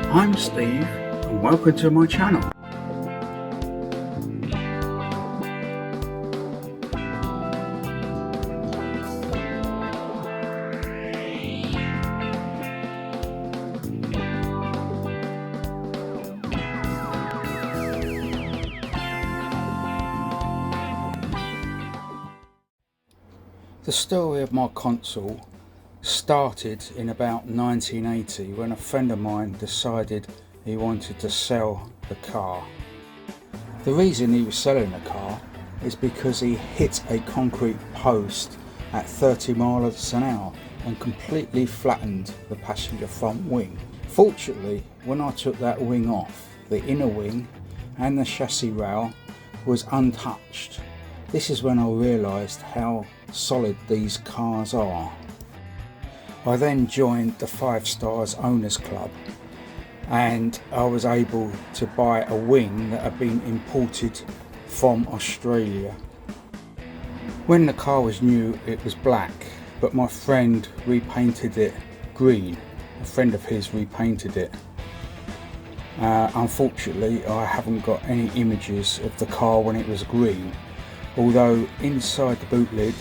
I'm Steve and welcome to my channel. The story of my Consul started in about 1980 when a friend of mine decided he wanted to sell the car. The reason he was selling the car is because he hit a concrete post at 30 miles an hour and completely flattened the passenger front wing. Fortunately, when I took that wing off, the inner wing and the chassis rail was untouched. This is when I realised how solid these cars are. I then joined the 5 Stars Owners Club and I was able to buy a wing that had been imported from Australia. When the car was new it was black, but my friend repainted it green. A friend of his repainted it. Unfortunately I haven't got any images of the car when it was green, although inside the boot lid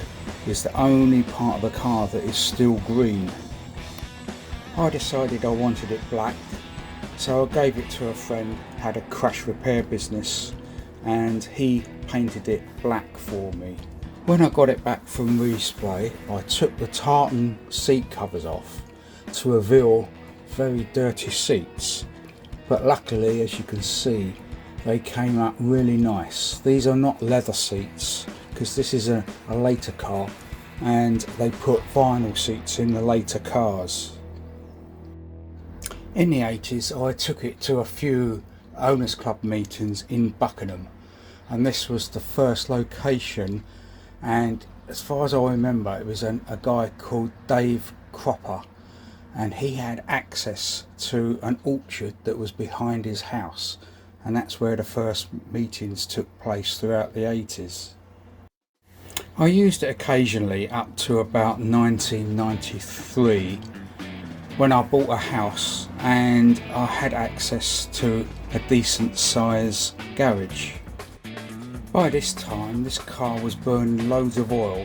is the only part of the car that is still green. I decided I wanted it black, so I gave it to a friend who had a crash repair business and he painted it black for me. When I got it back from respray, I took the tartan seat covers off to reveal very dirty seats, but luckily, as you can see, they came up really nice. These are not leather seats because this is a later car and they put vinyl seats in the later cars. In the 80s I took it to a few owners club meetings in Buckingham, and this was the first location, and as far as I remember it was a guy called Dave Cropper, and he had access to an orchard that was behind his house. And that's where the first meetings took place throughout the 80s. I used it occasionally up to about 1993 when I bought a house and I had access to a decent size garage. By this time this car was burning loads of oil,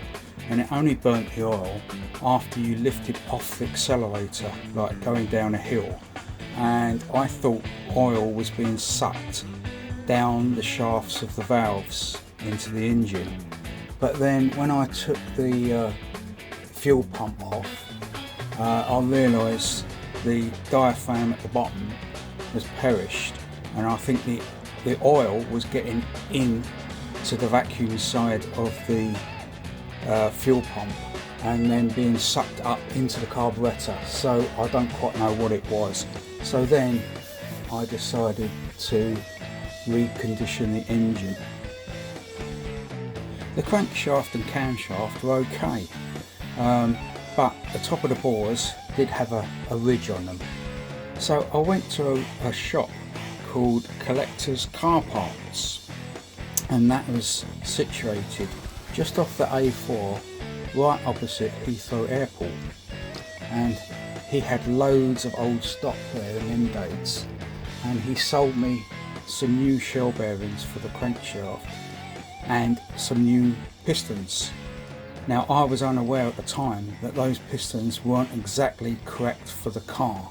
and it only burnt the oil after you lifted off the accelerator, like going down a hill. And I thought oil was being sucked down the shafts of the valves into the engine, but then when I took the fuel pump off, I realised the diaphragm at the bottom was perished, and I think the oil was getting in to the vacuum side of the fuel pump and then being sucked up into the carburettor, so I don't quite know what it was. So then I decided to recondition the engine. The crankshaft and camshaft were okay, but the top of the bores did have a ridge on them. So I went to a shop called Collector's Car Parts, and that was situated just off the A4 right opposite Heathrow Airport, and he had loads of old stock there in them days, and he sold me some new shell bearings for the crankshaft and some new pistons. Now I was unaware at the time that those pistons weren't exactly correct for the car.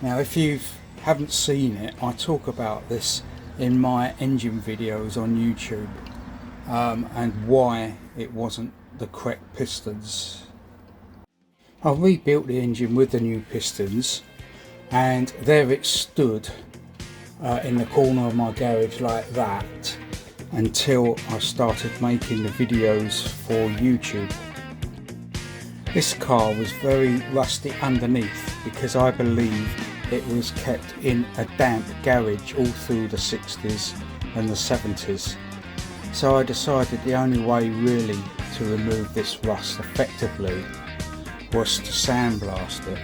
Now if you haven't seen it, I talk about this in my engine videos on YouTube, and why it wasn't the correct pistons. I rebuilt the engine with the new pistons, and there it stood in the corner of my garage like that until I started making the videos for YouTube. This car was very rusty underneath because I believe it was kept in a damp garage all through the 60s and the 70s. So I decided the only way really to remove this rust effectively was to sandblast it.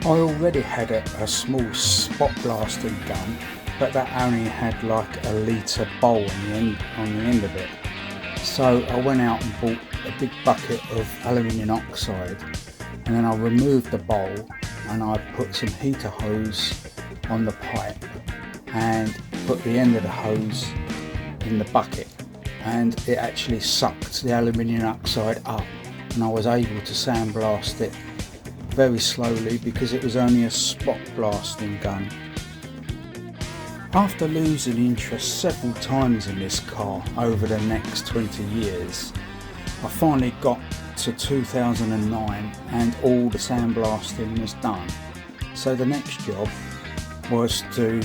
I already had a small spot blasting gun, but that only had like a litre bowl on the end of it. So I went out and bought a big bucket of aluminium oxide, and then I removed the bowl and I put some heater hose on the pipe and put the end of the hose in the bucket, and it actually sucked the aluminium oxide up, and I was able to sandblast it very slowly because it was only a spot blasting gun. After losing interest several times in this car over the next 20 years, I finally got to 2009 and all the sandblasting was done. So the next job was to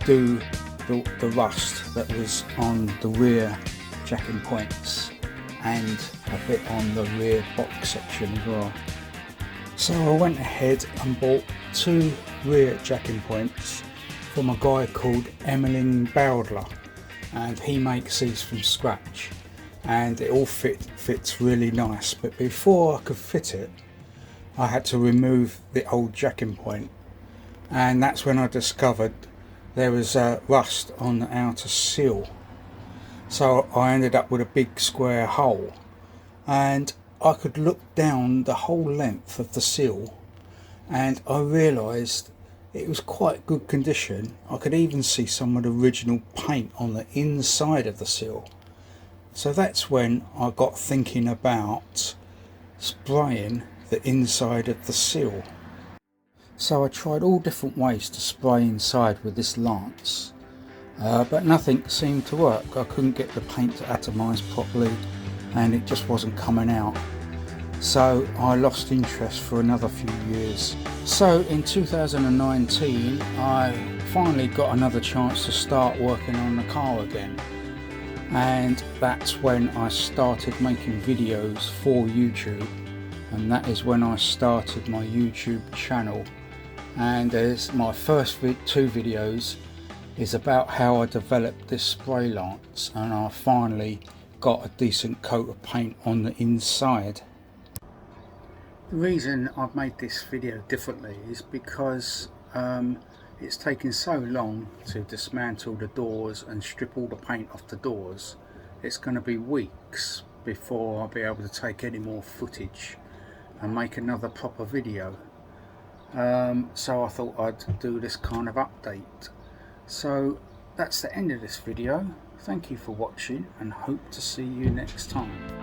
do the rust that was on the rear jacking points and a bit on the rear box section as well. So I went ahead and bought 2 rear jacking points from a guy called Emmeline Bowdler, and he makes these from scratch, and it all fits really nice. But before I could fit it, I had to remove the old jacking point, and that's when I discovered there was rust on the outer seal. So I ended up with a big square hole, and I could look down the whole length of the seal, and I realised it was quite good condition. I could even see some of the original paint on the inside of the seal. So that's when I got thinking about spraying the inside of the seal. So I tried all different ways to spray inside with this lance, but nothing seemed to work. I couldn't get the paint to atomise properly, and it just wasn't coming out. So I lost interest for another few years. So in 2019 I finally got another chance to start working on the car again, and that's when I started making videos for YouTube, and that is when I started my YouTube channel. And there's my first 2 videos is about how I developed this spray lance, and I finally got a decent coat of paint on the inside. The reason I've made this video differently is because it's taken so long to dismantle the doors and strip all the paint off the doors. It's going to be weeks before I'll be able to take any more footage and make another proper video. So I thought I'd do this kind of update. So that's the end of this video. Thank you for watching, and hope to see you next time.